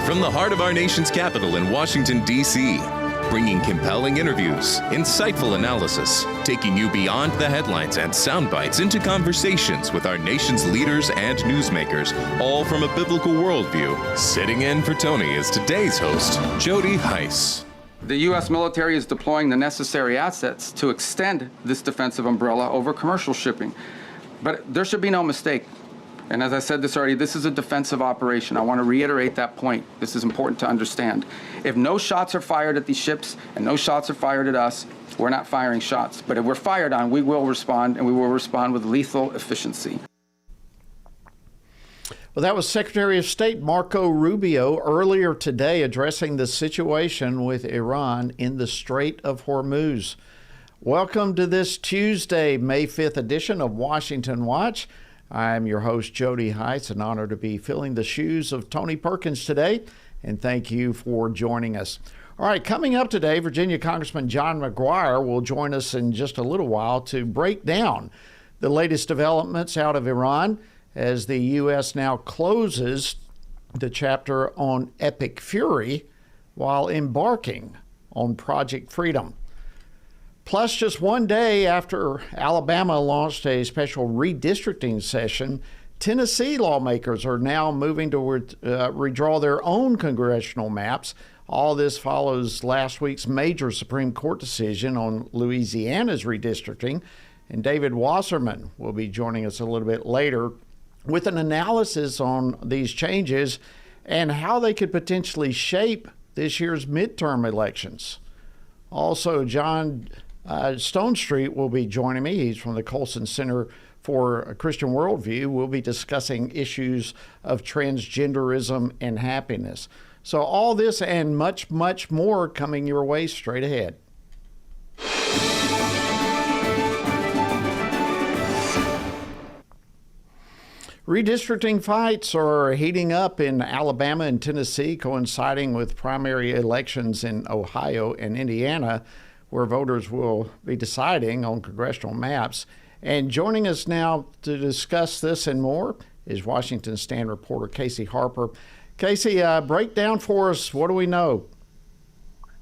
From the heart of our nation's capital in Washington, D.C., bringing compelling interviews, insightful analysis, taking you beyond the headlines and sound bites into conversations with our nation's leaders and newsmakers, all from a biblical worldview. Sitting in for Tony is today's host, Jody Heiss. The U.S. military is deploying the necessary assets to extend this defensive umbrella over commercial shipping. But there should be no mistake. And as I said this already, this is a defensive operation. I want to reiterate that point. This is important to understand. If no shots are fired at these ships and no shots are fired at us, we're not firing shots. But if we're fired on, we will respond, and we will respond with lethal efficiency. Well, that was Secretary of State Marco Rubio earlier today addressing the situation with Iran in the Strait of Hormuz. Welcome to this Tuesday, May 5th edition of Washington Watch. I'm your host, Jody Heiss, an honor to be filling the shoes of Tony Perkins today, and thank you for joining us. All right, coming up today, Virginia Congressman John McGuire will join us in just a little while to break down the latest developments out of Iran as the U.S. now closes the chapter on Epic Fury while embarking on Project Freedom. Plus, just one day after Alabama launched a special redistricting session, Tennessee lawmakers are now moving to redraw their own congressional maps. All this follows last week's major Supreme Court decision on Louisiana's redistricting. And David Wasserman will be joining us a little bit later with an analysis on these changes and how they could potentially shape this year's midterm elections. Also, John Stone Street will be joining me. He's from the Colson Center for a Christian Worldview. We'll be discussing issues of transgenderism and happiness. So all this and much, much more coming your way straight ahead. Redistricting fights are heating up in Alabama and Tennessee, coinciding with primary elections in Ohio and Indiana, where voters will be deciding on congressional maps. And joining us now to discuss this and more is Washington Stand reporter Casey Harper. Casey, break down for us, what do we know?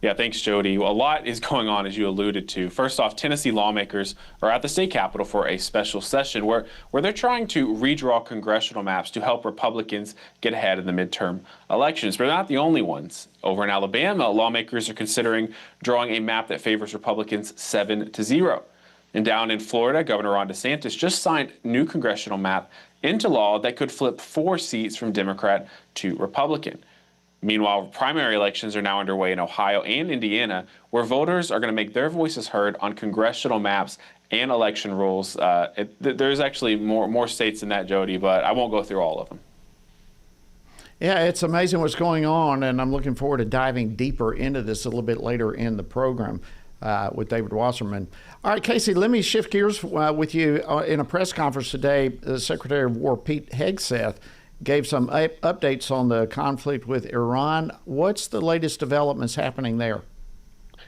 Yeah, thanks, Jody. A lot is going on, as you alluded to. First off, Tennessee lawmakers are at the state capitol for a special session where they're trying to redraw congressional maps to help Republicans get ahead in the midterm elections. But they're not the only ones. Over in Alabama, lawmakers are considering drawing a map that favors Republicans 7-0. And down in Florida, Governor Ron DeSantis just signed a new congressional map into law that could flip 4 seats from Democrat to Republican. Meanwhile, primary elections are now underway in Ohio and Indiana, where voters are going to make their voices heard on congressional maps and election rules. There's actually more states than that, Jody, but I won't go through all of them. Yeah, it's amazing what's going on, and I'm looking forward to diving deeper into this a little bit later in the program with David Wasserman. All right, Casey, let me shift gears with you. In a press conference today, Secretary of War Pete Hegseth gave some updates on the conflict with Iran. What's the latest developments happening there?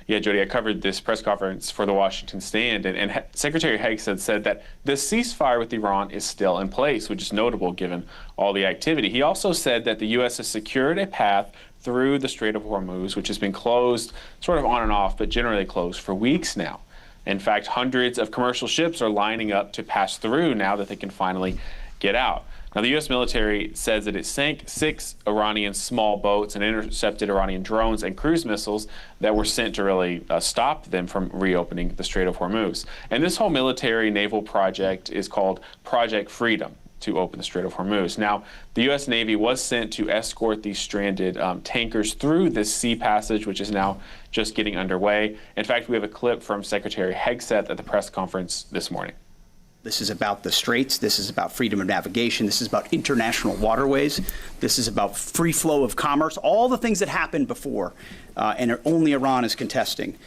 Yeah, Jody, I covered this press conference for the Washington Stand, and Secretary Hegseth said that the ceasefire with Iran is still in place, which is notable given all the activity. He also said that the U.S. has secured a path through the Strait of Hormuz, which has been closed sort of on and off, but generally closed for weeks now. In fact, hundreds of commercial ships are lining up to pass through now that they can finally get out. Now, the U.S. military says that it sank 6 Iranian small boats and intercepted Iranian drones and cruise missiles that were sent to really stop them from reopening the Strait of Hormuz. And this whole military naval project is called Project Freedom to open the Strait of Hormuz. Now, the U.S. Navy was sent to escort these stranded tankers through this sea passage, which is now just getting underway. In fact, we have a clip from Secretary Hegseth at the press conference this morning. This is about the straits. This is about freedom of navigation. This is about international waterways. This is about free flow of commerce, all the things that happened before, and only Iran is contesting.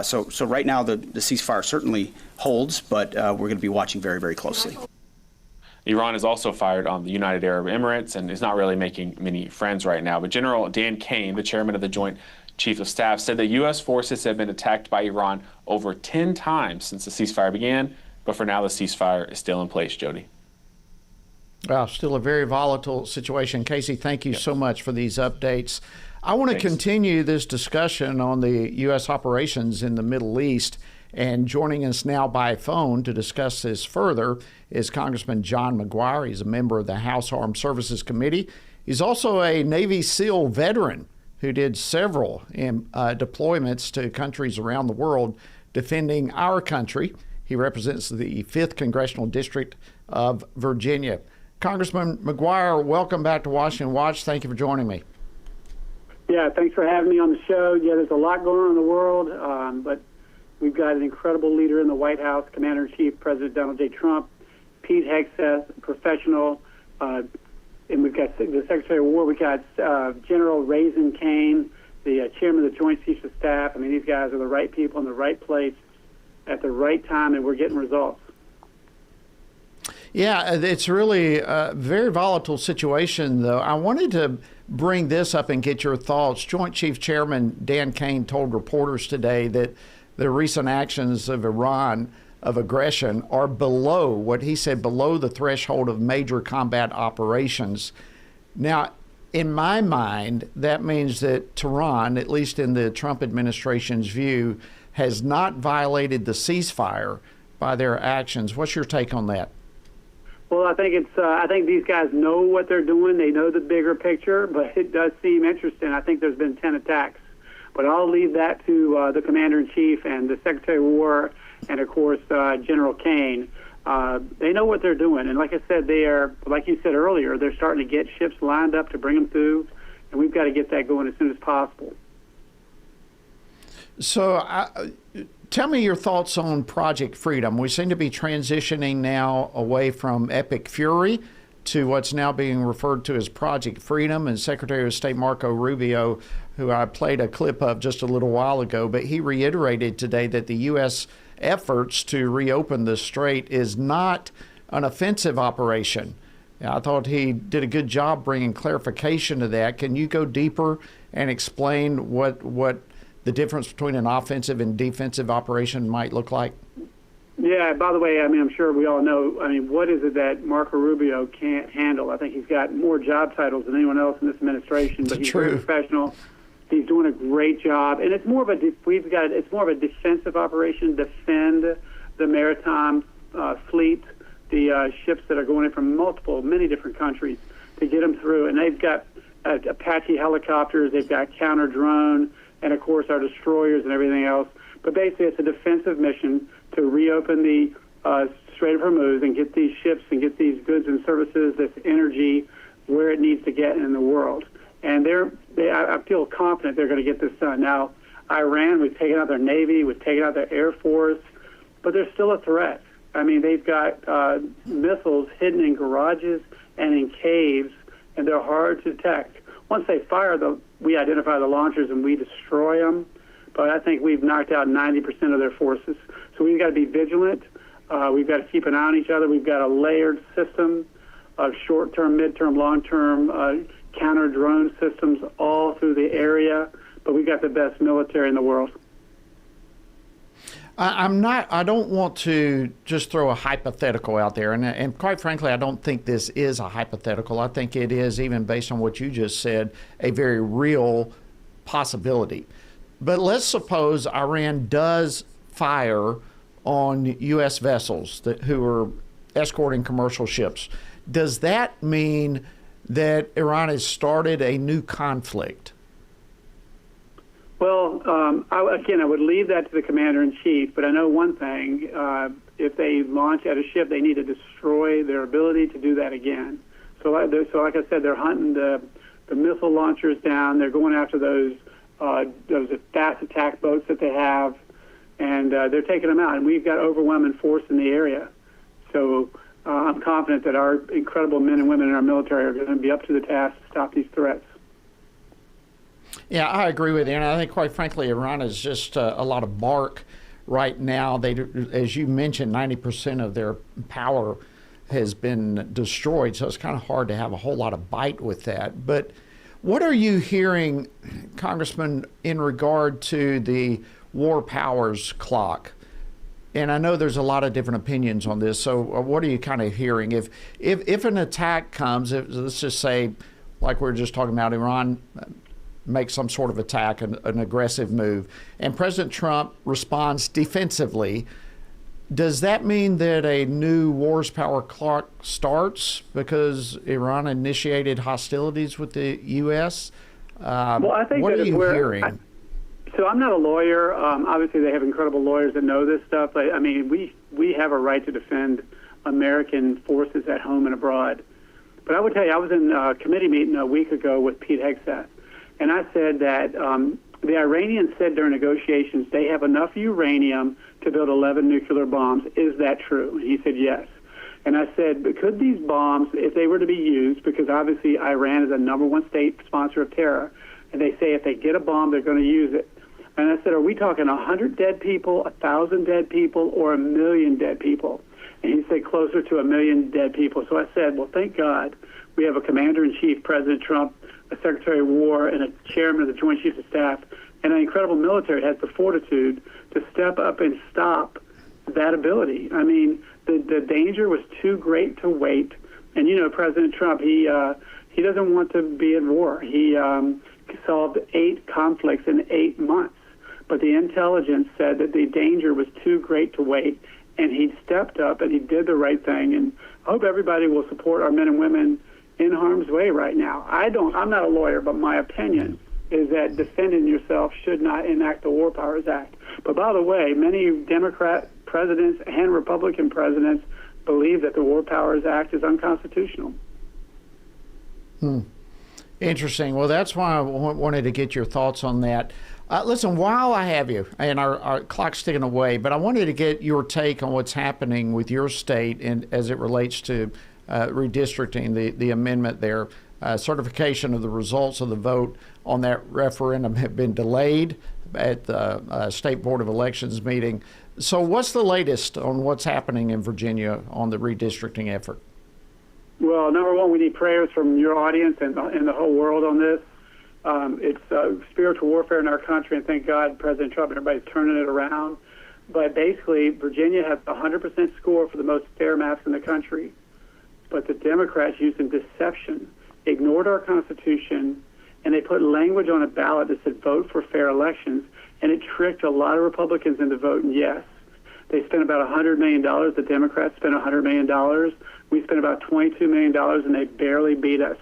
So right now, the ceasefire certainly holds, but we're going to be watching very, very closely. Iran has also fired on the United Arab Emirates and is not really making many friends right now. But General Dan Kane, the chairman of the Joint Chiefs of Staff, said that U.S. forces have been attacked by Iran over 10 times since the ceasefire began. But for now, the ceasefire is still in place, Jody. Still a very volatile situation. Casey, thank you so much for these updates. I want to continue this discussion on the U.S. operations in the Middle East. And joining us now by phone to discuss this further is Congressman John McGuire. He's a member of the House Armed Services Committee. He's also a Navy SEAL veteran who did several deployments to countries around the world defending our country. He represents the 5th Congressional District of Virginia. Congressman McGuire, welcome back to Washington Watch. Thank you for joining me. Yeah, thanks for having me on the show. Yeah, there's a lot going on in the world, but we've got an incredible leader in the White House, Commander-in-Chief, President Donald J. Trump, Pete Hegseth, professional, and we've got the Secretary of War. We've got General Raisin Kane, the Chairman of the Joint Chiefs of Staff. I mean, these guys are the right people in the right place at the right time, and we're getting results. Yeah, it's really a very volatile situation, though. I wanted to bring this up and get your thoughts. Joint Chief Chairman Dan Kane told reporters today that the recent actions of Iran of aggression are below what he said, below the threshold of major combat operations. Now, in my mind, that means that Tehran, at least in the Trump administration's view, has not violated the ceasefire by their actions. What's your take on that? Well, I think I think these guys know what they're doing. They know the bigger picture, but it does seem interesting. I think there's been 10 attacks. But I'll leave that to the Commander-in-Chief and the Secretary of War and, of course, General Kane. They know what they're doing. And like I said, they are, like you said earlier, they're starting to get ships lined up to bring them through, and we've got to get that going as soon as possible. So tell me your thoughts on Project Freedom. We seem to be transitioning now away from Epic Fury to what's now being referred to as Project Freedom, and Secretary of State Marco Rubio, who I played a clip of just a little while ago, but he reiterated today that the U.S. efforts to reopen the strait is not an offensive operation. I thought he did a good job bringing clarification to that. Can you go deeper and explain what the difference between an offensive and defensive operation might look like? Yeah, by the way, I mean, I'm sure we all know, I mean, what is it that Marco Rubio can't handle? I think he's got more job titles than anyone else in this administration, but he's very professional. He's doing a great job, and it's more of a defensive operation. Defend the maritime fleet, the ships that are going in from many different countries to get them through. And they've got Apache helicopters, they've got counter drone, and of course our destroyers and everything else. But basically, it's a defensive mission to reopen the Strait of Hormuz and get these ships and get these goods and services, this energy, where it needs to get in the world. And I feel confident they're going to get this done. Now, Iran, we've taken out their Navy, we've taken out their Air Force, but they're still a threat. I mean, they've got missiles hidden in garages and in caves, and they're hard to detect. Once they fire, we identify the launchers and we destroy them. But I think we've knocked out 90% of their forces. So we've got to be vigilant. We've got to keep an eye on each other. We've got a layered system of short-term, mid-term, long-term counter-drone systems all through the area. But we've got the best military in the world. I don't want to just throw a hypothetical out there. And quite frankly, I don't think this is a hypothetical. I think it is, even based on what you just said, a very real possibility. But let's suppose Iran does fire on U.S. vessels who are escorting commercial ships. Does that mean that Iran has started a new conflict? Well, I would leave that to the commander-in-chief, but I know one thing. If they launch at a ship, they need to destroy their ability to do that again. So like I said, they're hunting the missile launchers down. They're going after those fast attack boats that they have, and they're taking them out. And we've got overwhelming force in the area. So I'm confident that our incredible men and women in our military are going to be up to the task to stop these threats. Yeah, I agree with you. And I think, quite frankly, Iran is just a lot of bark right now. They, as you mentioned, 90% of their power has been destroyed. So it's kind of hard to have a whole lot of bite with that. But what are you hearing, Congressman, in regard to the war powers clock? And I know there's a lot of different opinions on this. So what are you kind of hearing? If an attack comes, let's just say, like we were just talking about, Iran makes some sort of attack, an aggressive move, and President Trump responds defensively, does that mean that a new wars power clock starts because Iran initiated hostilities with the U.S.? Well, I think what that are you hearing? So I'm not a lawyer. Obviously, they have incredible lawyers that know this stuff. I mean, we have a right to defend American forces at home and abroad. But I would tell you, I was in a committee meeting a week ago with Pete Hegseth, and I said that the Iranians said during negotiations they have enough uranium to build 11 nuclear bombs. Is that true? And he said yes. And I said, but could these bombs, if they were to be used, because obviously Iran is a #1 state sponsor of terror, and they say if they get a bomb, they're going to use it. And I said, are we talking 100 dead people, 1,000 dead people, or 1 million dead people? And he said closer to 1 million dead people. So I said, well, thank God we have a commander-in-chief, President Trump, a Secretary of War, and a chairman of the Joint Chiefs of Staff, and an incredible military has the fortitude to step up and stop that ability. I mean, the danger was too great to wait. And, you know, President Trump, he doesn't want to be at war. He solved 8 conflicts in 8 months. But the intelligence said that the danger was too great to wait, and he stepped up and he did the right thing. And I hope everybody will support our men and women in harm's way right now. I'm not a lawyer, but my opinion is that defending yourself should not enact the War Powers Act. But by the way, many Democrat presidents and Republican presidents believe that the War Powers Act is unconstitutional. Interesting. Well, that's why I wanted to get your thoughts on that. Listen, while I have you, and our clock's ticking away, but I wanted to get your take on what's happening with your state and as it relates to redistricting, the amendment there. Certification of the results of the vote on that referendum have been delayed at the State Board of Elections meeting. So what's the latest on what's happening in Virginia on the redistricting effort? Well, number one, we need prayers from your audience and the whole world on this. It's spiritual warfare in our country, and thank God President Trump and everybody's turning it around. But basically, Virginia has a 100% score for the most fair maps in the country. But the Democrats, using deception, ignored our Constitution, and they put language on a ballot that said vote for fair elections, and it tricked a lot of Republicans into voting yes. They spent about $100 million. The Democrats spent $100 million. We spent about $22 million, and they barely beat us.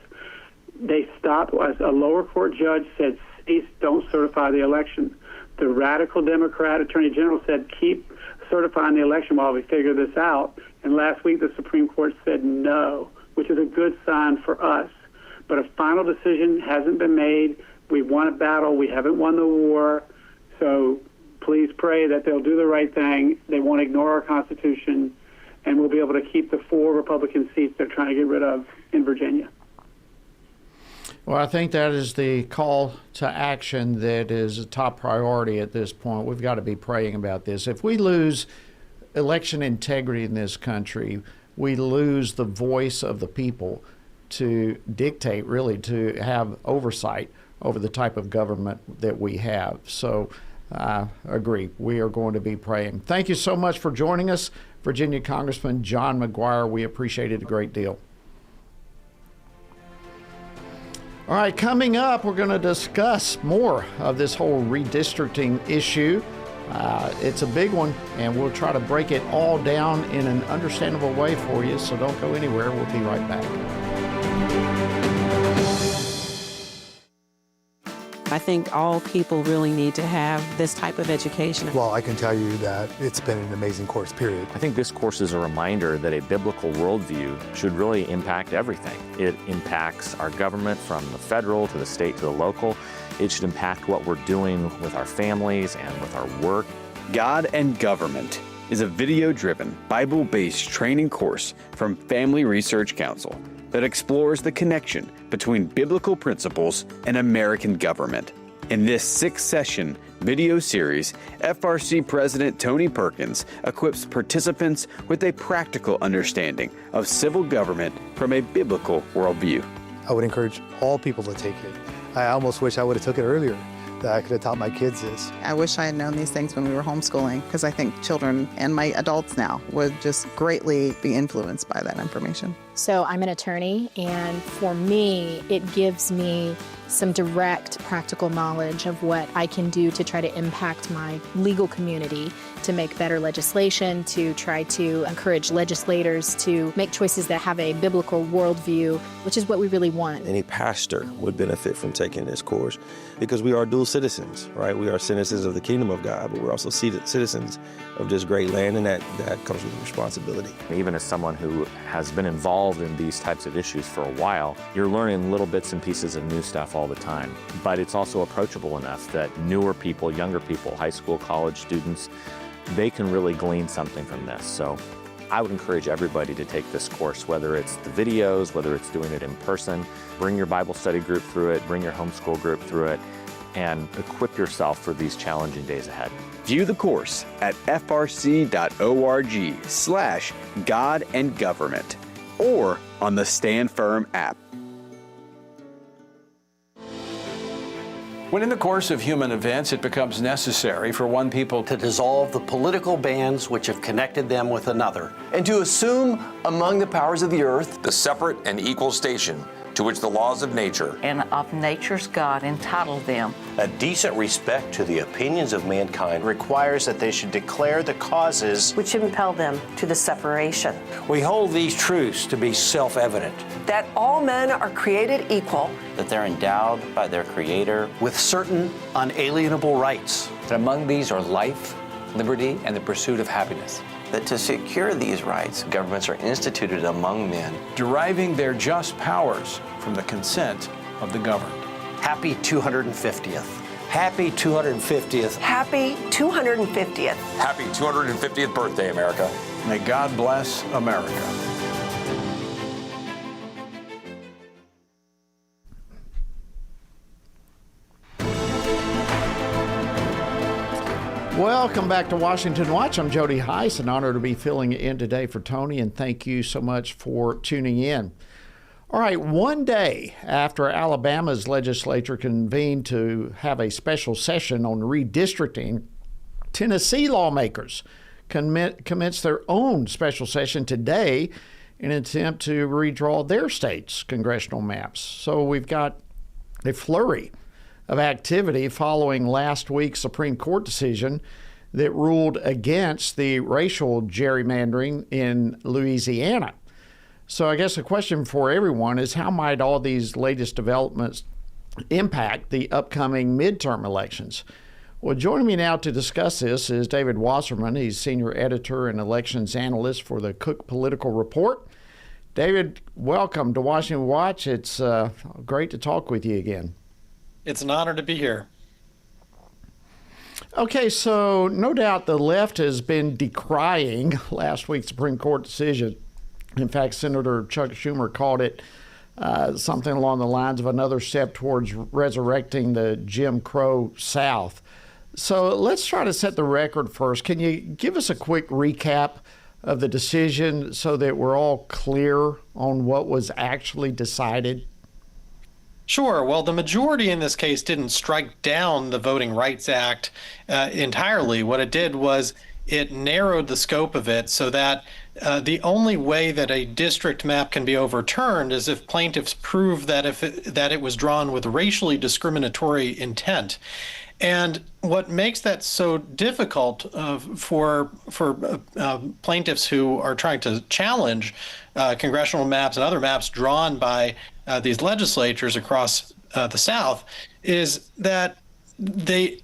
They stopped, as a lower court judge said, cease, don't certify the election. The radical Democrat Attorney General said, keep certifying the election while we figure this out. And last week, the Supreme Court said no, which is a good sign for us. But a final decision hasn't been made. We won a battle. We haven't won the war. So please pray that they'll do the right thing. They won't ignore our Constitution, and we'll be able to keep the 4 Republican seats they're trying to get rid of in Virginia. Well, I think that is the call to action that is a top priority at this point. We've got to be praying about this. If we lose election integrity in this country, we lose the voice of the people to dictate, really, to have oversight over the type of government that we have. So I agree. We are going to be praying. Thank you so much for joining us, Virginia Congressman John McGuire. We appreciate it a great deal. All right, coming up, we're going to discuss more of this whole redistricting issue. It's a big one, and we'll try to break it all down in an understandable way for you, so don't go anywhere. We'll be right back. I think all people really need to have this type of education. Well, I can tell you that it's been an amazing course, period. I think this course is a reminder that a biblical worldview should really impact everything. It impacts our government from the federal to the state to the local. It should impact what we're doing with our families and with our work. God and Government is a video-driven, Bible-based training course from Family Research Council that explores the connection between biblical principles and American government. In this 6-session video series, FRC President Tony Perkins equips participants with a practical understanding of civil government from a biblical worldview. I would encourage all people to take it. I almost wish I would have took it earlier. that I could have taught my kids this. I wish I had known these things when we were homeschooling, because I think children and my adults now would just greatly be influenced by that information. So I'm an attorney, and for me, it gives me some direct practical knowledge of what I can do to try to impact my legal community, to make better legislation, to try to encourage legislators to make choices that have a biblical worldview, which is what we really want. Any pastor would benefit from taking this course because we are dual citizens, right? We are citizens of the kingdom of God, but we're also citizens of this great land, and that comes with responsibility. Even as someone who has been involved in these types of issues for a while, you're learning little bits and pieces of new stuff all the time. But it's also approachable enough that newer people, younger people, high school, college students, they can really glean something from this. So I would encourage everybody to take this course, whether it's the videos, whether it's doing it in person. Bring your Bible study group through it, bring your homeschool group through it, and equip yourself for these challenging days ahead. View the course at frc.org/God and Government or on the Stand Firm app. When in the course of human events it becomes necessary for one people to dissolve the political bands which have connected them with another, and to assume among the powers of the earth the separate and equal station to which the laws of nature and of nature's God entitled them. A decent respect to the opinions of mankind requires that they should declare the causes which impel them to the separation. We hold these truths to be self-evident. That all men are created equal. That they're endowed by their Creator with certain unalienable rights. That among these are life, liberty, and the pursuit of happiness. That to secure these rights, governments are instituted among men, deriving their just powers from the consent of the governed. Happy 250th. Happy 250th. Happy 250th. Happy 250th birthday, America. May God bless America. Welcome back to Washington Watch. I'm Jody Heiss, an honor to be filling in today for Tony, and thank you so much for tuning in. All right, one day after Alabama's legislature convened to have a special session on redistricting, Tennessee lawmakers commenced their own special session today in an attempt to redraw their state's congressional maps. So we've got a flurry of activity following last week's Supreme Court decision that ruled against the racial gerrymandering in Louisiana. So I guess the question for everyone is, how might all these latest developments impact the upcoming midterm elections? Well, joining me now to discuss this is David Wasserman. He's senior editor and elections analyst for the Cook Political Report. David, welcome to Washington Watch. It's great to talk with you again. It's an honor to be here. Okay, so no doubt the left has been decrying last week's Supreme Court decision. In fact, Senator Chuck Schumer called it something along the lines of another step towards resurrecting the Jim Crow South. So let's try to set the record first. Can you give us a quick recap of the decision so that we're all clear on what was actually decided? Sure. Well, the majority in this case didn't strike down the Voting Rights Act entirely. What it did was it narrowed the scope of it so that the only way that a district map can be overturned is if plaintiffs prove that that it was drawn with racially discriminatory intent. And what makes that so difficult for plaintiffs who are trying to challenge congressional maps and other maps drawn by these legislatures across the South is that they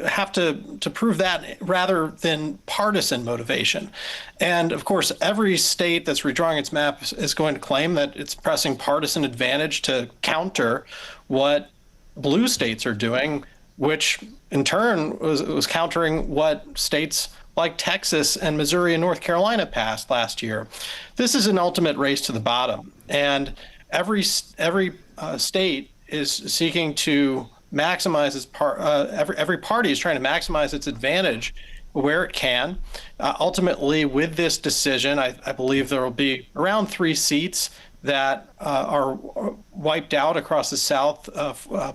have to prove that rather than partisan motivation. And of course, every state that's redrawing its map is going to claim that it's pressing partisan advantage to counter what blue states are doing, which in turn was countering what states like Texas and Missouri and North Carolina passed last year. This is an ultimate race to the bottom, and every state is seeking to maximize its every party is trying to maximize its advantage where it can. Ultimately, with this decision, I believe there will be around 3 seats that are wiped out across the South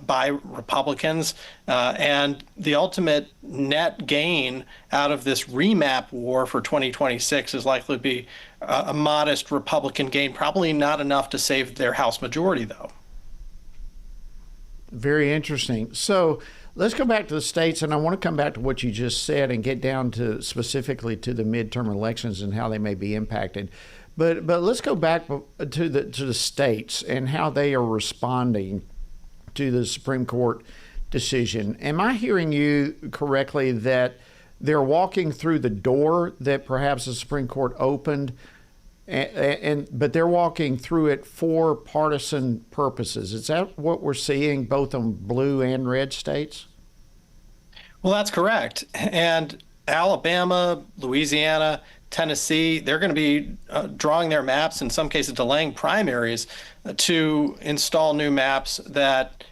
by Republicans. And the ultimate net gain out of this remap war for 2026 is likely to be a modest Republican gain, probably not enough to save their House majority, though. Very interesting. So let's go back to the states, and I want to come back to what you just said and get down to specifically to the midterm elections and how they may be impacted. But let's go back to the states and how they are responding to the Supreme Court decision. Am I hearing you correctly that they're walking through the door that perhaps the Supreme Court opened, but they're walking through it for partisan purposes? Is that what we're seeing both on blue and red states? Well, that's correct. And Alabama, Louisiana, Tennessee, they're going to be drawing their maps, in some cases delaying primaries, to install new maps that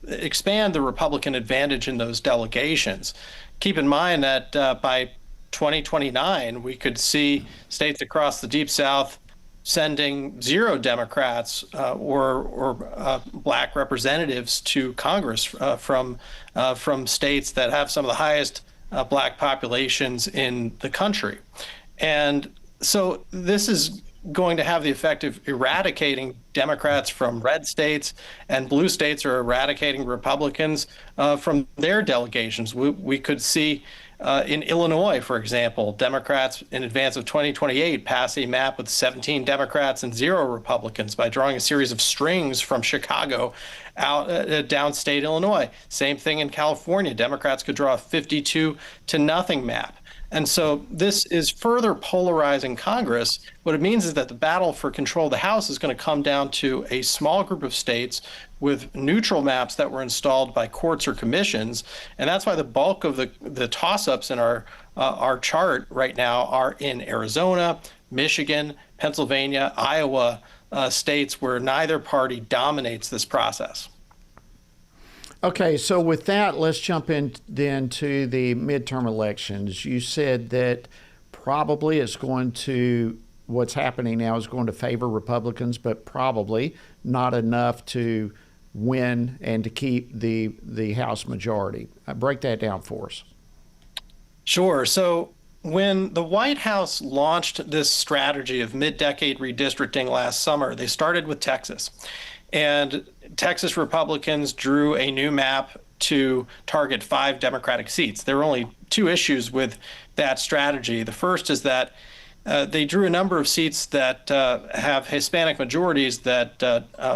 expand the Republican advantage in those delegations. Keep in mind that by 2029, we could see states across the Deep South sending 0 Democrats or black representatives to Congress from states that have some of the highest black populations in the country. And so this is going to have the effect of eradicating Democrats from red states, and blue states are eradicating Republicans from their delegations. We could see in Illinois, for example, Democrats in advance of 2028 pass a map with 17 Democrats and 0 Republicans by drawing a series of strings from Chicago out downstate Illinois. Same thing in California. Democrats could draw a 52-0 map. And so this is further polarizing Congress. What it means is that the battle for control of the House is going to come down to a small group of states with neutral maps that were installed by courts or commissions. And that's why the bulk of the toss-ups in our chart right now are in Arizona, Michigan, Pennsylvania, Iowa, states where neither party dominates this process. Okay, so with that, let's jump in then to the midterm elections. You said that probably it's going to, what's happening now is going to favor Republicans, but probably not enough to win and to keep the House majority. Break that down for us. Sure. So when the White House launched this strategy of mid-decade redistricting last summer, they started with Texas. And Texas Republicans drew a new map to target 5 Democratic seats. There were only 2 issues with that strategy. The first is that they drew a number of seats that have Hispanic majorities that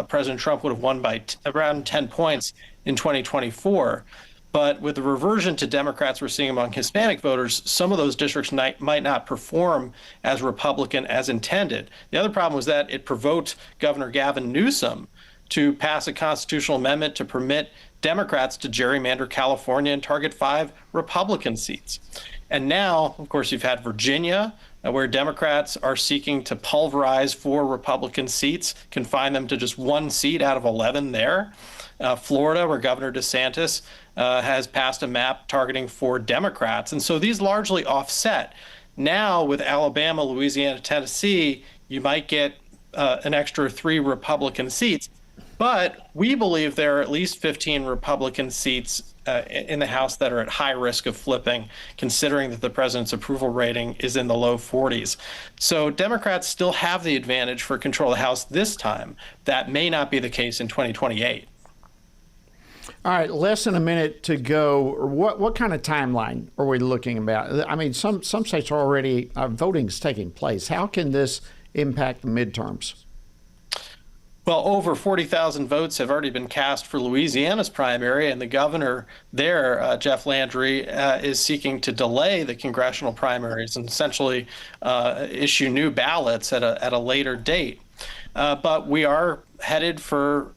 President Trump would have won by around 10 points in 2024. But with the reversion to Democrats we're seeing among Hispanic voters, some of those districts might not perform as Republican as intended. The other problem was that it provoked Governor Gavin Newsom to pass a constitutional amendment to permit Democrats to gerrymander California and target 5 Republican seats. And now, of course, you've had Virginia, where Democrats are seeking to pulverize 4 Republican seats, confine them to just 1 seat out of 11 there. Florida, where Governor DeSantis has passed a map targeting 4 Democrats. And so these largely offset. Now, with Alabama, Louisiana, Tennessee, you might get an extra 3 Republican seats. But we believe there are at least 15 Republican seats in the House that are at high risk of flipping, considering that the president's approval rating is in the low 40s. So Democrats still have the advantage for control of the House this time. That may not be the case in 2028. All right, less than a minute to go. What kind of timeline are we looking about? I mean, some states are already, voting's taking place. How can this impact the midterms? Well, over 40,000 votes have already been cast for Louisiana's primary, and the governor there, Jeff Landry, is seeking to delay the congressional primaries and essentially issue new ballots at a later date. But we are headed for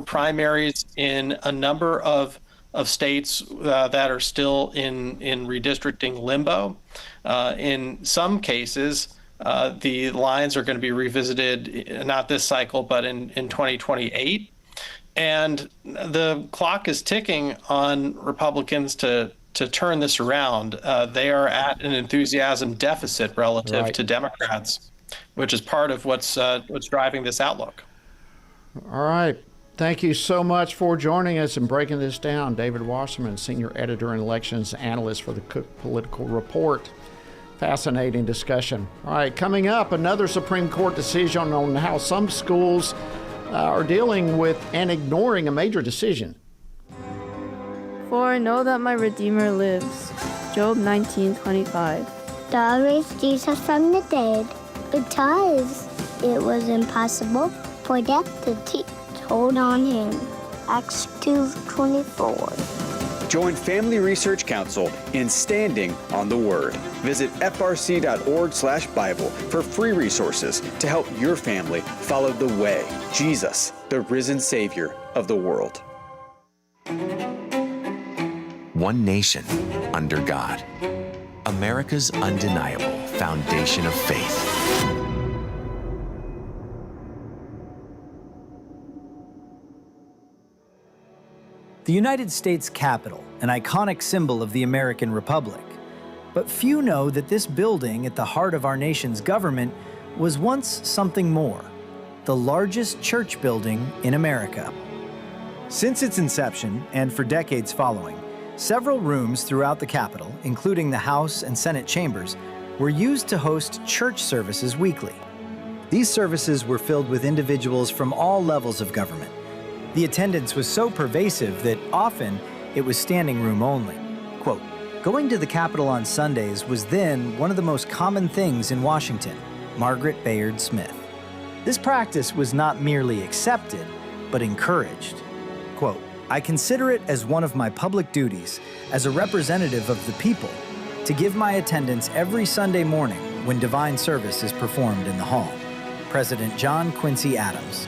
primaries in a number of states that are still in redistricting limbo. In some cases, the lines are going to be revisited, not this cycle, but in 2028. And the clock is ticking on Republicans to turn this around. They are at an enthusiasm deficit relative to Democrats. which is part of what's driving this outlook. All right. Thank you so much for joining us and breaking this down. David Wasserman, Senior Editor and Elections Analyst for the Cook Political Report. Fascinating discussion. All right, coming up, another Supreme Court decision on how some schools are dealing with and ignoring a major decision. For I know that my Redeemer lives. Job 19:25. God raised Jesus from the dead because it was impossible for death to hold on him. Acts 2:24. Join Family Research Council in standing on the Word. Visit frc.org/Bible for free resources to help your family follow the way, Jesus, the risen Savior of the world. One nation under God. America's undeniable foundation of faith. The United States Capitol, an iconic symbol of the American Republic. But few know that this building at the heart of our nation's government was once something more, the largest church building in America. Since its inception, and for decades following, several rooms throughout the Capitol, including the House and Senate chambers, were used to host church services weekly. These services were filled with individuals from all levels of government. The attendance was so pervasive that often it was standing room only. Quote, going to the Capitol on Sundays was then one of the most common things in Washington, Margaret Bayard Smith. This practice was not merely accepted, but encouraged. Quote, I consider it as one of my public duties as a representative of the people to give my attendance every Sunday morning when divine service is performed in the hall. President John Quincy Adams.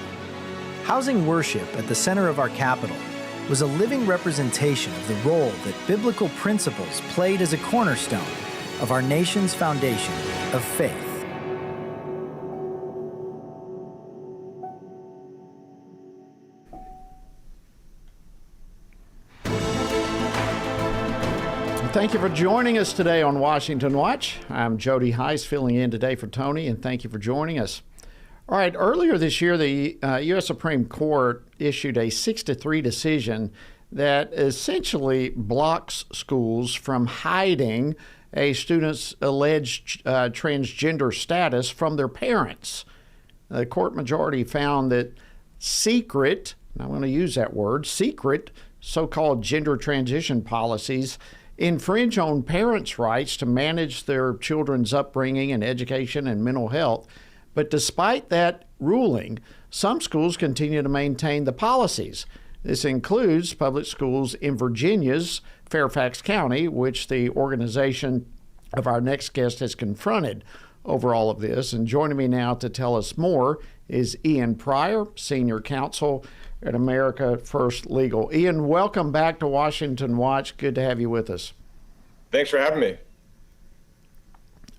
Housing worship at the center of our Capitol was a living representation of the role that biblical principles played as a cornerstone of our nation's foundation of faith. Thank you for joining us today on Washington Watch. I'm Jody Heiss filling in today for Tony, and thank you for joining us. All right, earlier this year, the U.S. Supreme Court issued a 6-3 decision that essentially blocks schools from hiding a student's alleged transgender status from their parents. The court majority found that secret, and I'm going to use that word, secret so-called gender transition policies infringe on parents' rights to manage their children's upbringing and education and mental health. But despite that ruling, some schools continue to maintain the policies. This includes public schools in Virginia's Fairfax County, which the organization of our next guest has confronted over all of this. And joining me now to tell us more is Ian Pryor, Senior Counsel at America First Legal. Ian, welcome back to Washington Watch. Good to have you with us. Thanks for having me.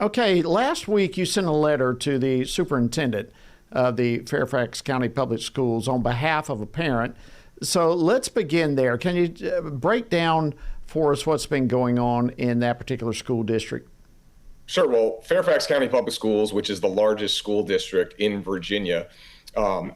Okay, last week you sent a letter to the superintendent of the Fairfax County Public Schools on behalf of a parent. So let's begin there. Can you break down for us what's been going on in that particular school district? Sure. Well, Fairfax County Public Schools, which is the largest school district in Virginia,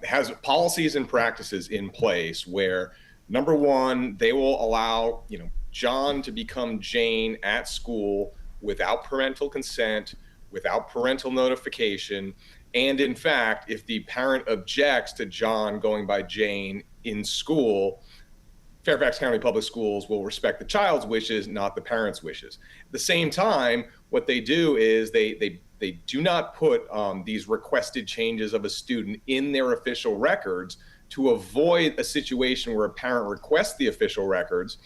has policies and practices in place where, number one, they will allow, John to become Jane at school without parental consent, without parental notification. And in fact, if the parent objects to John going by Jane in school, Fairfax County Public Schools will respect the child's wishes, not the parent's wishes. At the same time, what they do is they do not put these requested changes of a student in their official records to avoid a situation where a parent requests the official records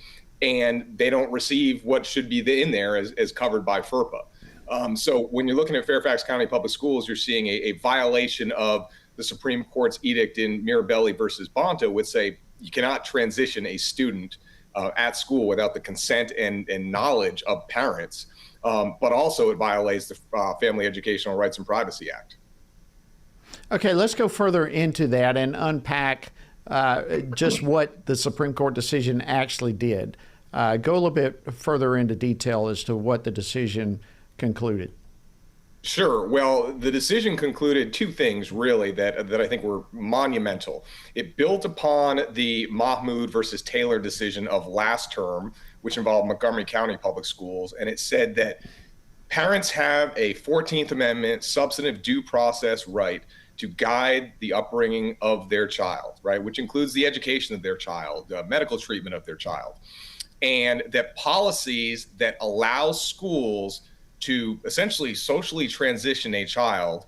and they don't receive what should be in there as covered by FERPA. So when you're looking at Fairfax County Public Schools, you're seeing a violation of the Supreme Court's edict in Mirabelli versus Bonta, which say you cannot transition a student at school without the consent and knowledge of parents. But also it violates the Family Educational Rights and Privacy Act. Okay, let's go further into that and unpack just what the Supreme Court decision actually did. Go a little bit further into detail as to what the decision concluded. Sure. Well, the decision concluded two things really that I think were monumental. It built upon the Mahmoud versus Taylor decision of last term, which involved Montgomery County Public Schools, and it said that parents have a 14th Amendment substantive due process right to guide the upbringing of their child, right, which includes the education of their child, medical treatment of their child, and that policies that allow schools to essentially socially transition a child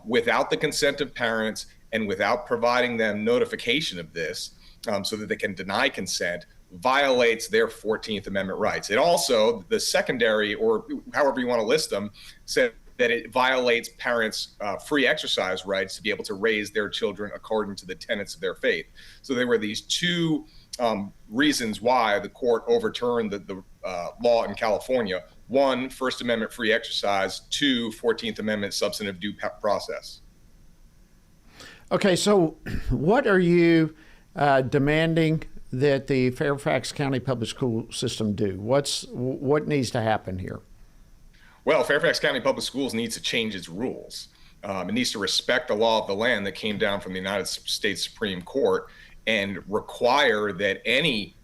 without the consent of parents and without providing them notification of this so that they can deny consent violates their 14th Amendment rights. It also, the secondary, or however you want to list them, said that it violates parents' free exercise rights to be able to raise their children according to the tenets of their faith. So there were these two reasons why the court overturned the law in California. One, First Amendment free exercise. Two, 14th Amendment substantive due process. Okay, so what are you demanding that the Fairfax County Public School System do? What needs to happen here? Well, Fairfax County Public Schools needs to change its rules. It needs to respect the law of the land that came down from the United States Supreme Court and require that any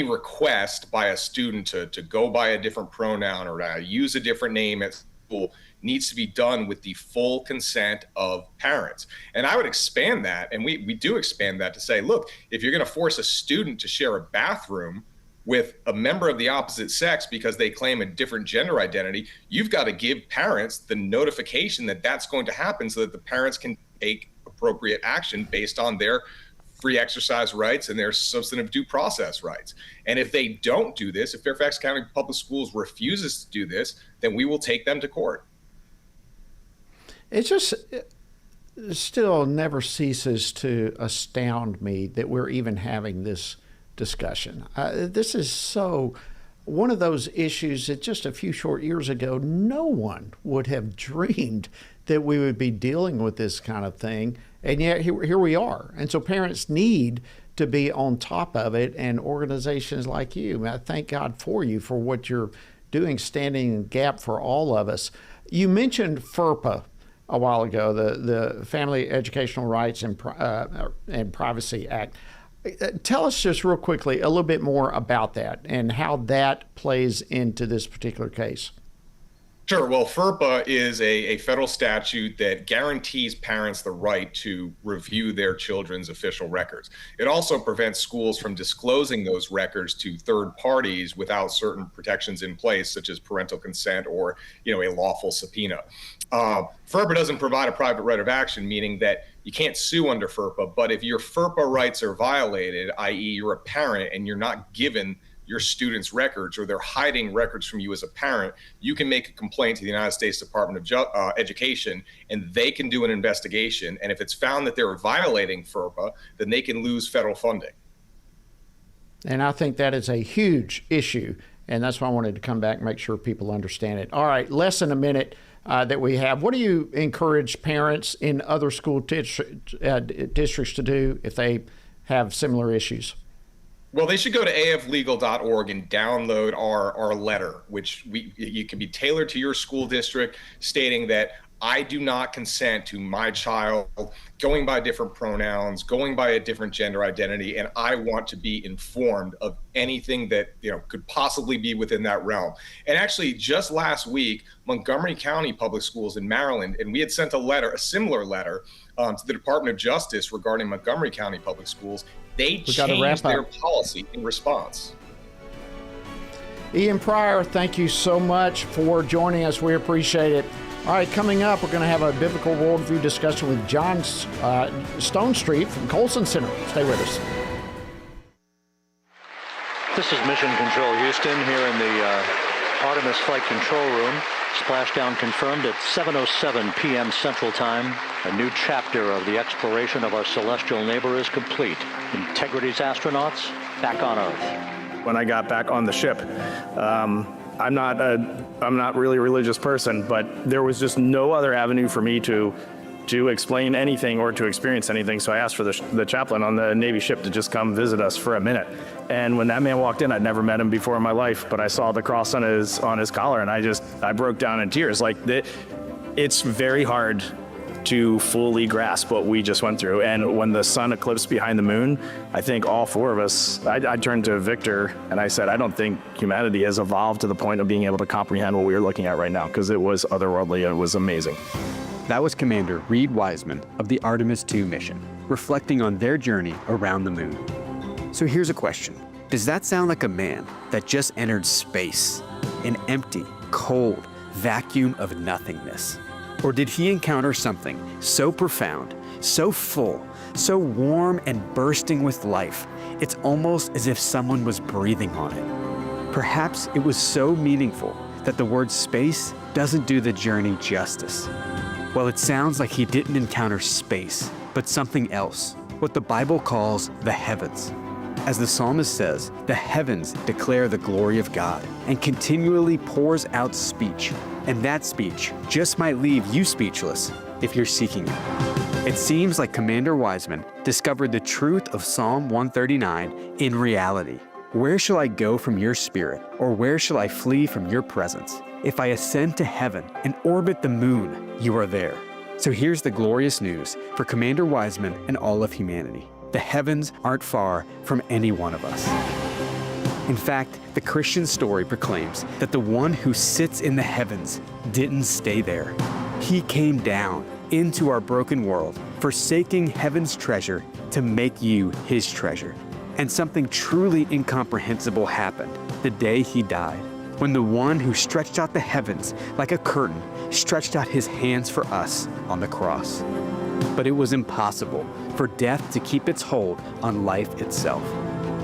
request by a student to go by a different pronoun or to use a different name at school needs to be done with the full consent of parents. And I would expand that, and we do expand that to say, look, if you're going to force a student to share a bathroom with a member of the opposite sex because they claim a different gender identity, you've got to give parents the notification that that's going to happen so that the parents can take appropriate action based on their free exercise rights and their substantive due process rights. And if they don't do this, if Fairfax County Public Schools refuses to do this, then we will take them to court. It still never ceases to astound me that we're even having this discussion. This is so one of those issues that just a few short years ago, no one would have dreamed that we would be dealing with this kind of thing. And yet here we are. And so parents need to be on top of it, and organizations like you, I thank God for you for what you're doing, standing in the gap for all of us. You mentioned FERPA a while ago, the Family Educational Rights and Privacy Act. Tell us just real quickly a little bit more about that and how that plays into this particular case. Sure. Well, FERPA is a federal statute that guarantees parents the right to review their children's official records. It also prevents schools from disclosing those records to third parties without certain protections in place, such as parental consent or, a lawful subpoena. FERPA doesn't provide a private right of action, meaning that you can't sue under FERPA, but if your FERPA rights are violated, i.e. you're a parent and you're not given your students' records or they're hiding records from you as a parent, you can make a complaint to the United States Department of Education, and they can do an investigation. And if it's found that they're violating FERPA, then they can lose federal funding. And I think that is a huge issue, and that's why I wanted to come back and make sure people understand it. All right, less than a minute that we have. What do you encourage parents in other school districts to do if they have similar issues? Well, they should go to aflegal.org and download our letter, which you can be tailored to your school district, stating that I do not consent to my child going by different pronouns, going by a different gender identity, and I want to be informed of anything that could possibly be within that realm. And actually, just last week, Montgomery County Public Schools in Maryland, and we had sent a similar letter to the Department of Justice regarding Montgomery County Public Schools. They changed their policy in response. Ian Pryor, thank you so much for joining us. We appreciate it. All right, coming up, we're going to have a biblical worldview discussion with John Stone Street from Colson Center. Stay with us. This is Mission Control Houston here in the Artemis Flight Control Room. Splashdown confirmed at 7:07 p.m. Central Time. A new chapter of the exploration of our celestial neighbor is complete. Integrity's astronauts back on Earth. When I got back on the ship, I'm not really a religious person, but there was just no other avenue for me to to explain anything or to experience anything. So I asked for the chaplain on the Navy ship to just come visit us for a minute. And when that man walked in, I'd never met him before in my life, but I saw the cross on his collar, and I broke down in tears. Like, it's very hard to fully grasp what we just went through. And when the sun eclipsed behind the moon, I think all four of us, I turned to Victor and I said, I don't think humanity has evolved to the point of being able to comprehend what we are looking at right now, because it was otherworldly. It was amazing. That was Commander Reed Wiseman of the Artemis II mission, reflecting on their journey around the moon. So here's a question. Does that sound like a man that just entered space, an empty, cold vacuum of nothingness? Or did he encounter something so profound, so full, so warm and bursting with life, it's almost as if someone was breathing on it? Perhaps it was so meaningful that the word space doesn't do the journey justice. Well, it sounds like he didn't encounter space, but something else, what the Bible calls the heavens. As the psalmist says, the heavens declare the glory of God and continually pours out speech. And that speech just might leave you speechless if you're seeking it. It seems like Commander Wiseman discovered the truth of Psalm 139 in reality. Where shall I go from your spirit, or where shall I flee from your presence? If I ascend to heaven and orbit the moon, you are there. So here's the glorious news for Commander Wiseman and all of humanity. The heavens aren't far from any one of us. In fact, the Christian story proclaims that the one who sits in the heavens didn't stay there. He came down into our broken world, forsaking heaven's treasure to make you his treasure. And something truly incomprehensible happened the day he died, when the one who stretched out the heavens like a curtain stretched out his hands for us on the cross. But it was impossible for death to keep its hold on life itself.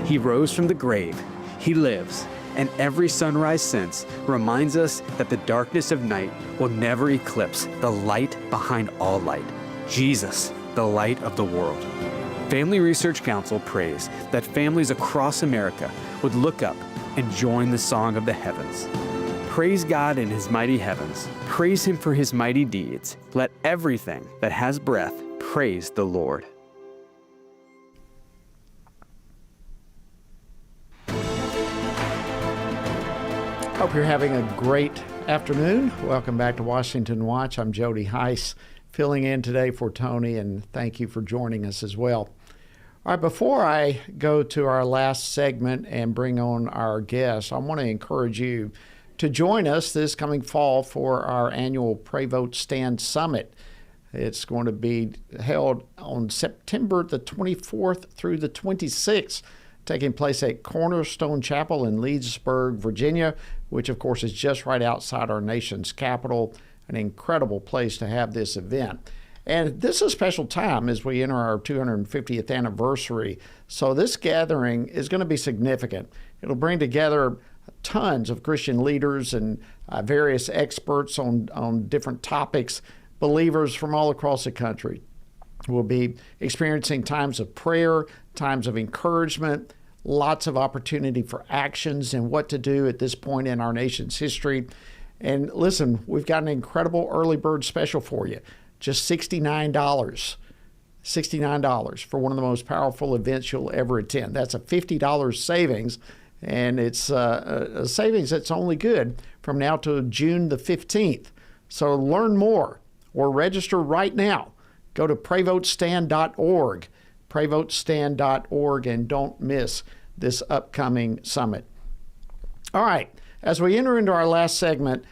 He rose from the grave, he lives, and every sunrise since reminds us that the darkness of night will never eclipse the light behind all light, Jesus, the light of the world. Family Research Council prays that families across America would look up and join the song of the heavens. Praise God in his mighty heavens. Praise him for his mighty deeds. Let everything that has breath praise the Lord. Hope you're having a great afternoon. Welcome back to Washington Watch. I'm Jody Heiss, filling in today for Tony, and thank you for joining us as well. All right, before I go to our last segment and bring on our guests, I want to encourage you to join us this coming fall for our annual Pray Vote Stand Summit. It's going to be held on September the 24th through the 26th, taking place at Cornerstone Chapel in Leesburg, Virginia, which of course is just right outside our nation's capital. An incredible place to have this event. And this is a special time as we enter our 250th anniversary. So this gathering is going to be significant. It'll bring together tons of Christian leaders and various experts on different topics, believers from all across the country. We'll be experiencing times of prayer, times of encouragement, lots of opportunity for actions and what to do at this point in our nation's history. And listen, we've got an incredible early bird special for you. Just $69 for one of the most powerful events you'll ever attend. That's a $50 savings, and it's a savings that's only good from now to June the 15th. So learn more or register right now. Go to prayvotestand.org, prayvotestand.org, and don't miss this upcoming summit. All right, as we enter into our last segment,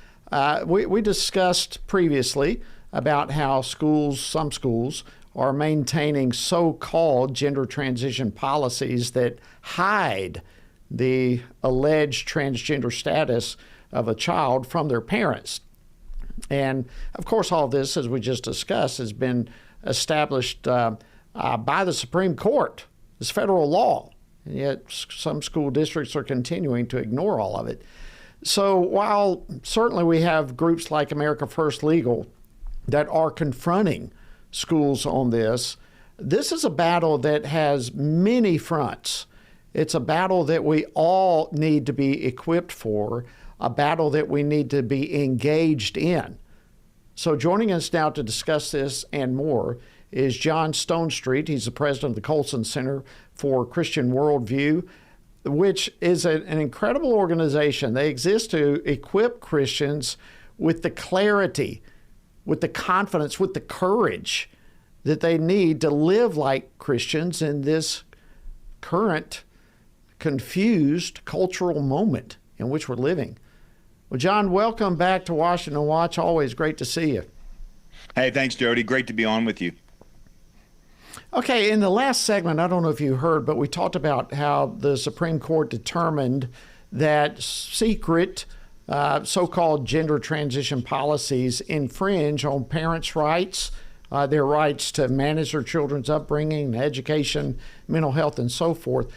we discussed previously about how some schools are maintaining so-called gender transition policies that hide the alleged transgender status of a child from their parents. And of course, all this, as we just discussed, has been established by the Supreme Court as federal law. And yet some school districts are continuing to ignore all of it. So while certainly we have groups like America First Legal that are confronting schools on this, this is a battle that has many fronts. It's a battle that we all need to be equipped for, a battle that we need to be engaged in. So joining us now to discuss this and more is John Stonestreet. He's the president of the Colson Center for Christian Worldview, which is an incredible organization. They exist to equip Christians with the clarity, with the confidence, with the courage that they need to live like Christians in this current confused cultural moment in which we're living. Well, John, welcome back to Washington Watch. Always great to see you. Hey, thanks, Jody. Great to be on with you. Okay, in the last segment, I don't know if you heard, but we talked about how the Supreme Court determined that secret so-called gender transition policies infringe on parents' rights, their rights to manage their children's upbringing, education, mental health, and so forth.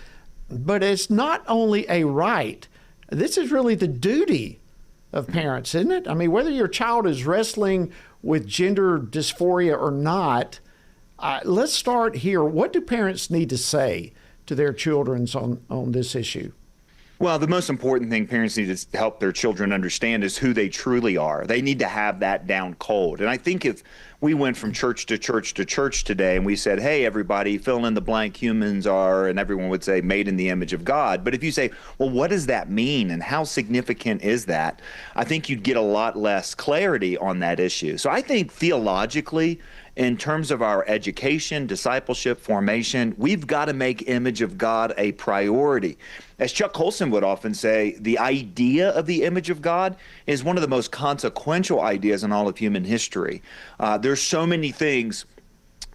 But it's not only a right. This is really the duty of parents, isn't it? I mean, whether your child is wrestling with gender dysphoria or not, let's start here. What do parents need to say to their children on this issue? Well, the most important thing parents need to help their children understand is who they truly are. They need to have that down cold. And I think if we went from church to church to church today and we said, hey, everybody, fill in the blank, humans are, and everyone would say, made in the image of God. But if you say, well, what does that mean and how significant is that? I think you'd get a lot less clarity on that issue. So I think theologically, in terms of our education, discipleship, formation, we've got to make image of God a priority. As Chuck Colson would often say, the idea of the image of God is one of the most consequential ideas in all of human history. There's so many things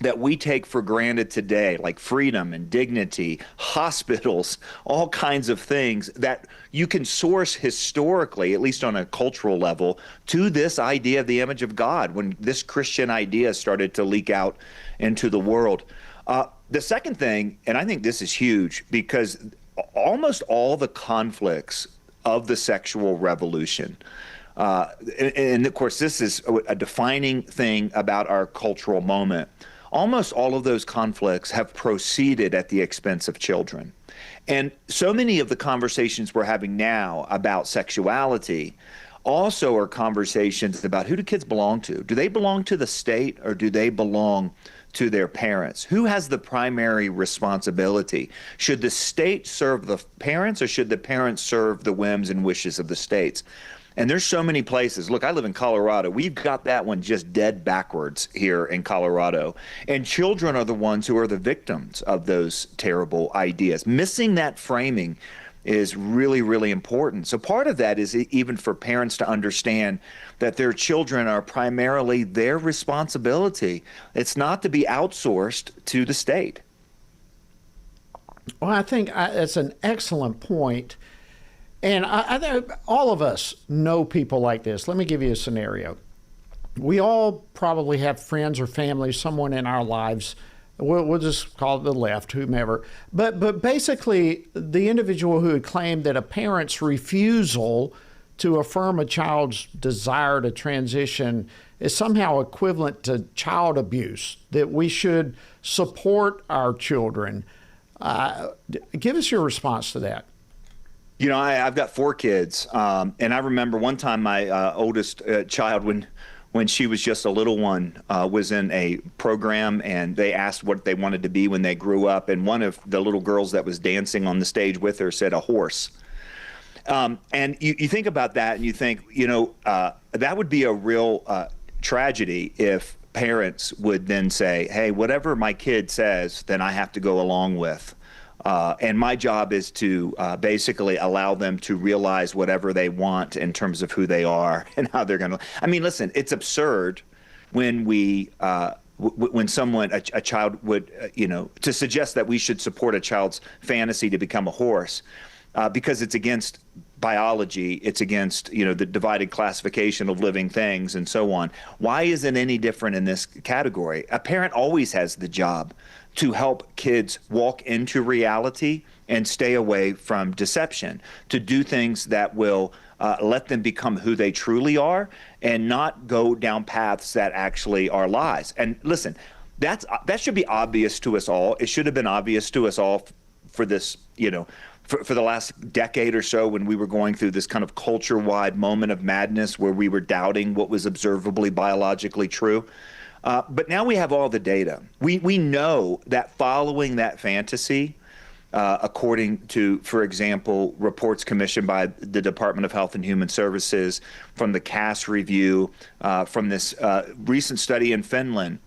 that we take for granted today, like freedom and dignity, hospitals, all kinds of things that you can source historically, at least on a cultural level, to this idea of the image of God when this Christian idea started to leak out into the world. The second thing, and I think this is huge, because almost all the conflicts of the sexual revolution, and of course this is a defining thing about our cultural moment, almost all of those conflicts have proceeded at the expense of children. And so many of the conversations we're having now about sexuality also are conversations about who do kids belong to? Do they belong to the state or do they belong to their parents? Who has the primary responsibility? Should the state serve the parents or should the parents serve the whims and wishes of the states? And there's so many places. Look, I live in Colorado. We've got that one just dead backwards here in Colorado. And children are the ones who are the victims of those terrible ideas. Missing that framing is really, really important. So part of that is even for parents to understand that their children are primarily their responsibility. It's not to be outsourced to the state. Well, I think that's an excellent point. And I all of us know people like this. Let me give you a scenario. We all probably have friends or family, someone in our lives, we'll just call it the left, whomever. But basically, the individual who had claimed that a parent's refusal to affirm a child's desire to transition is somehow equivalent to child abuse, that we should support our children. Give us your response to that. You know, I've got 4 kids, and I remember one time my oldest child, when she was just a little one, was in a program, and they asked what they wanted to be when they grew up, and one of the little girls that was dancing on the stage with her said a horse. And you think about that, and you think, you know, that would be a real tragedy if parents would then say, hey, whatever my kid says, then I have to go along with. And my job is to basically allow them to realize whatever they want in terms of who they are and how they're going to. I mean, listen, it's absurd when when someone, a child would, to suggest that we should support a child's fantasy to become a horse because it's against biology, it's against, the divided classification of living things and so on. Why is it any different in this category? A parent always has the job to help kids walk into reality and stay away from deception, to do things that will let them become who they truly are and not go down paths that actually are lies. And listen, that should be obvious to us all. It should have been obvious to us all for this, for the last decade or so, when we were going through this kind of culture-wide moment of madness where we were doubting what was observably biologically true. But now we have all the data. We know that following that fantasy, according to, for example, reports commissioned by the Department of Health and Human Services, from the CAS review, from this recent study in Finland,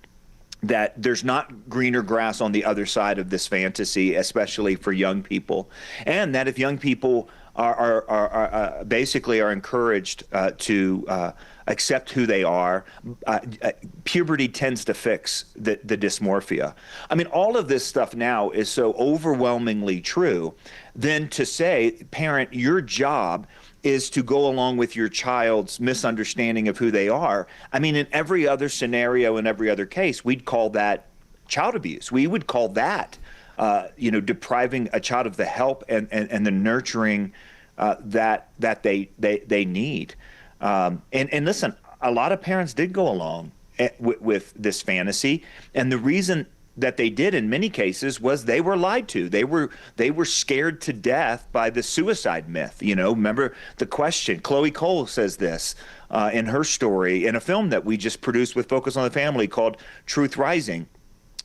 that there's not greener grass on the other side of this fantasy, especially for young people, and that if young people are basically encouraged to accept who they are, puberty tends to fix the dysmorphia. I mean, all of this stuff now is so overwhelmingly true. Then to say, parent, your job is to go along with your child's misunderstanding of who they are. I mean, in every other scenario, in every other case, we'd call that child abuse. We would call that, depriving a child of the help and the nurturing that they need. And listen, a lot of parents did go along with this fantasy, and the reason that they did in many cases was they were lied to. They were scared to death by the suicide myth. Remember the question. Chloe Cole says this in her story in a film that we just produced with Focus on the Family called Truth Rising,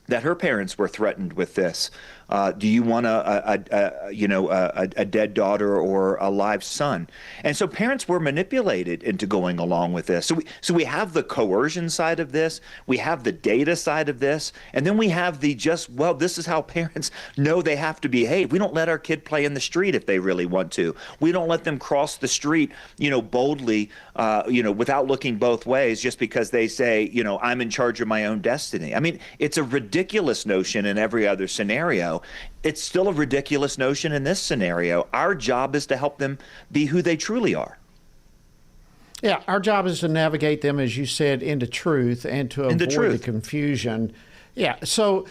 that her parents were threatened with this. Do you want a dead daughter or a live son? And so parents were manipulated into going along with this. So we have the coercion side of this, we have the data side of this, and then we have the this is how parents know they have to behave. We don't let our kid play in the street if they really want to. We don't let them cross the street, boldly, without looking both ways just because they say, I'm in charge of my own destiny. I mean, it's a ridiculous notion in every other scenario. It's still a ridiculous notion in this scenario. Our job is to help them be who they truly are. Yeah, our job is to navigate them, as you said, into truth and to avoid the confusion. Yeah, so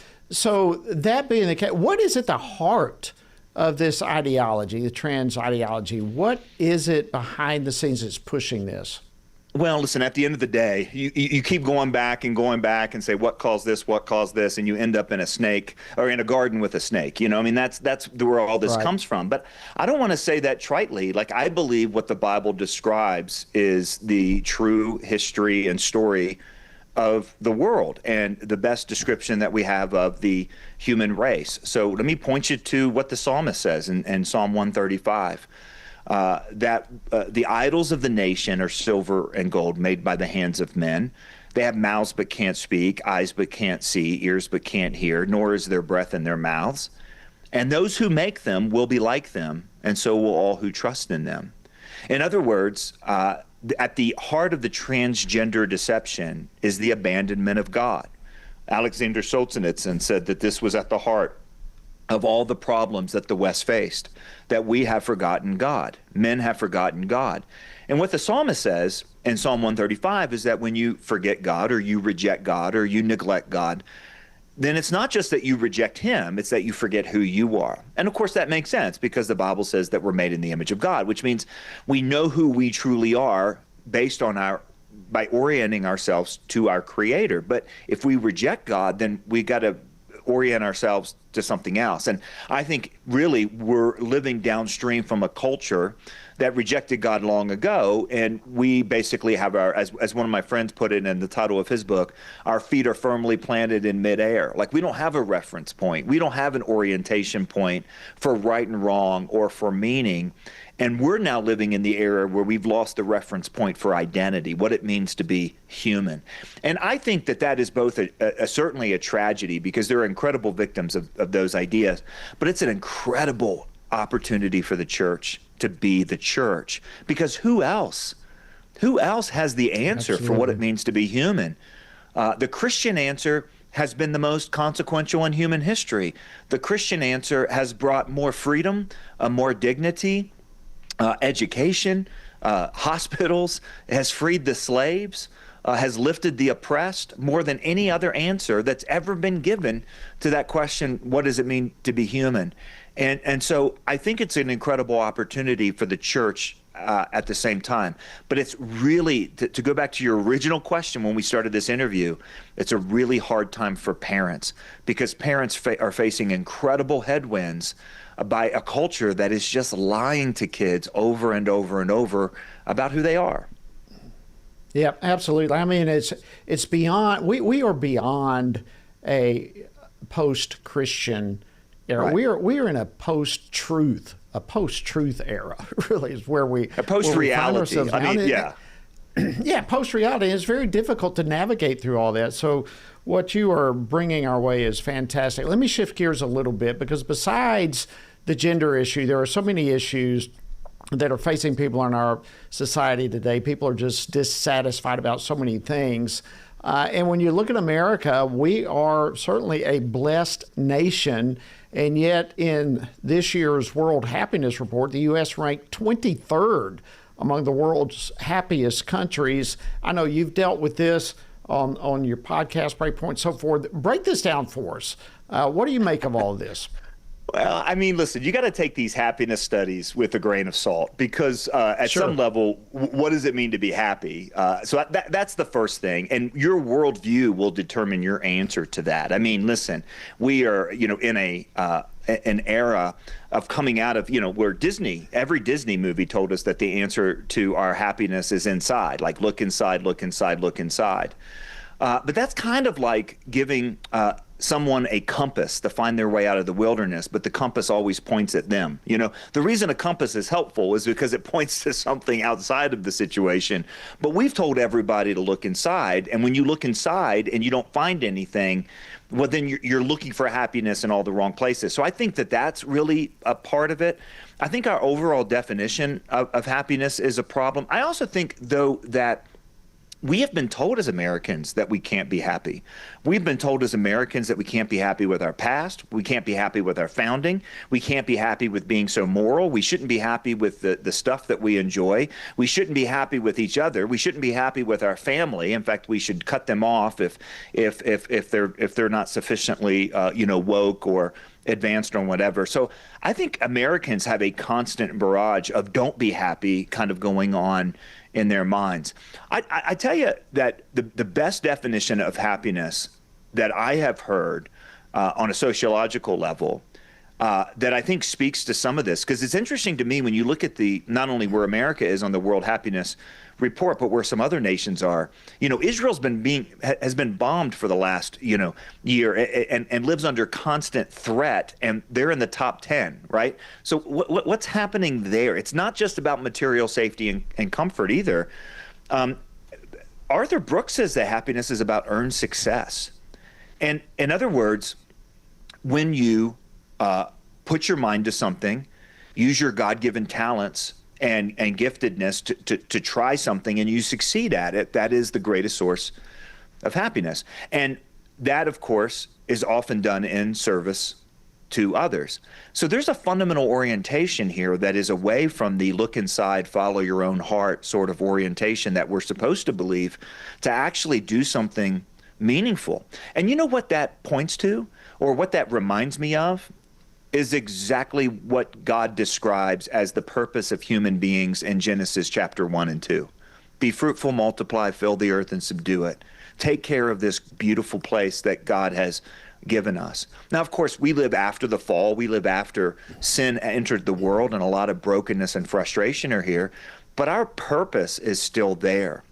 that being the case, what is at the heart of this ideology, the trans ideology? What is it behind the scenes that's pushing this? Well, listen, at the end of the day, you keep going back and say, what caused this, and you end up in a snake or in a garden with a snake. That's where all this comes from. But I don't want to say that tritely. Like, I believe what the Bible describes is the true history and story of the world and the best description that we have of the human race. So let me point you to what the psalmist says in Psalm 135. That the idols of the nation are silver and gold made by the hands of men. They have mouths but can't speak, eyes but can't see, ears but can't hear, nor is there breath in their mouths. And those who make them will be like them, and so will all who trust in them. In other words, at the heart of the transgender deception is the abandonment of God. Alexander Solzhenitsyn said that this was at the heart of all the problems that the West faced, that we have forgotten God. Men have forgotten God. And what the psalmist says in Psalm 135 is that when you forget God or you reject God or you neglect God, then it's not just that you reject him, it's that you forget who you are. And of course that makes sense because the Bible says that we're made in the image of God, which means we know who we truly are based on by orienting ourselves to our Creator. But if we reject God, then we got to orient ourselves to something else. And I think really we're living downstream from a culture that rejected God long ago, and we basically have as one of my friends put it in the title of his book, our feet are firmly planted in midair. Like, we don't have a reference point. We don't have an orientation point for right and wrong or for meaning. And we're now living in the era where we've lost the reference point for identity, what it means to be human. And I think that is both certainly a tragedy because there are incredible victims of those ideas, but it's an incredible opportunity for the church to be the church. Because who else has the answer for what it means to be human? The Christian answer has been the most consequential in human history. The Christian answer has brought more freedom, more dignity, education, hospitals, has freed the slaves, has lifted the oppressed more than any other answer that's ever been given to that question, what does it mean to be human? And so I think it's an incredible opportunity for the church at the same time. But it's really, to go back to your original question when we started this interview, it's a really hard time for parents because parents are facing incredible headwinds by a culture that is just lying to kids over and over and over about who they are. Yeah, absolutely. I mean, it's beyond, we are beyond a post-Christian era. Right. We are in a post-truth era, really, is where we a post-reality. I mean, yeah. Yeah, post-reality. It's very difficult to navigate through all that. So what you are bringing our way is fantastic. Let me shift gears a little bit, because besides the gender issue, there are so many issues that are facing people in our society today. People are just dissatisfied about so many things. And when you look at America, we are certainly a blessed nation. And yet in this year's World Happiness Report, the U.S. ranked 23rd among the world's happiest countries. I know you've dealt with this on your podcast, Breakpoint, and so forth. Break this down for us. What do you make of all of this? Well, I mean, listen, you got to take these happiness studies with a grain of salt, because at some level, what does it mean to be happy? So that's the first thing. And your worldview will determine your answer to that. I mean, listen, we are, in an era of coming out of, where every Disney movie told us that the answer to our happiness is inside, like look inside, look inside, look inside. But that's kind of like giving someone a compass to find their way out of the wilderness, but the compass always points at them. The reason a compass is helpful is because it points to something outside of the situation. But we've told everybody to look inside, and when you look inside and you don't find anything, well, then you're looking for happiness in all the wrong places. So I think that that's really a part of it. I think our overall definition of happiness is a problem. I also think, though, that we have been told as Americans that we can't be happy. We've been told as Americans that we can't be happy with our past. We can't be happy with our founding. We can't be happy with being so moral. We shouldn't be happy with the stuff that we enjoy. We shouldn't be happy with each other. We shouldn't be happy with our family. In fact, we should cut them off if they're not sufficiently woke or advanced or whatever. So I think Americans have a constant barrage of don't be happy kind of going on in their minds. I tell you that the best definition of happiness that I have heard on a sociological level that I think speaks to some of this, because it's interesting to me when you look at not only where America is on the World Happiness Report, but where some other nations are. Israel's has been bombed for the last year and lives under constant threat, and they're in the top 10, right? So what's happening there? It's not just about material safety and comfort either. Arthur Brooks says that happiness is about earned success, and in other words, when you put your mind to something, use your God-given talents and giftedness to try something, and you succeed at it, that is the greatest source of happiness. And that, of course, is often done in service to others. So there's a fundamental orientation here that is away from the look inside, follow your own heart sort of orientation that we're supposed to believe, to actually do something meaningful. And you know what that points to, or what that reminds me of? Is exactly what God describes as the purpose of human beings in Genesis chapter 1 and 2. Be fruitful, multiply, fill the earth, and subdue it. Take care of this beautiful place that God has given us. Now, of course, we live after the fall. We live after sin entered the world, and a lot of brokenness and frustration are here. But our purpose is still there.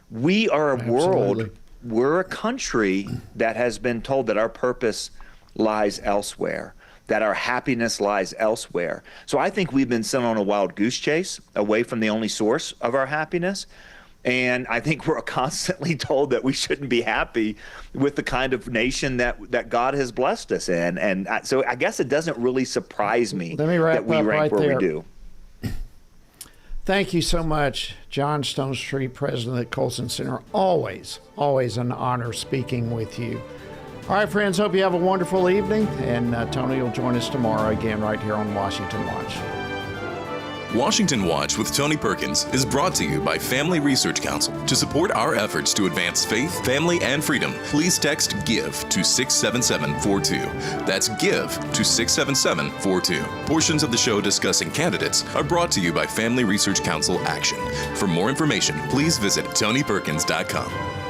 We are a world, we're a country that has been told that our purpose lies elsewhere, that our happiness lies elsewhere. So I think we've been sent on a wild goose chase away from the only source of our happiness. And I think we're constantly told that we shouldn't be happy with the kind of nation that God has blessed us in. And so I guess it doesn't really surprise me that we rank where we do. Thank you so much, John Stonestreet, president of the Colson Center. Always an honor speaking with you. All right, friends, hope you have a wonderful evening, and Tony will join us tomorrow again right here on Washington Watch. Washington Watch with Tony Perkins is brought to you by Family Research Council. To support our efforts to advance faith, family, and freedom, please text GIVE to 67742. That's GIVE to 67742. Portions of the show discussing candidates are brought to you by Family Research Council Action. For more information, please visit tonyperkins.com.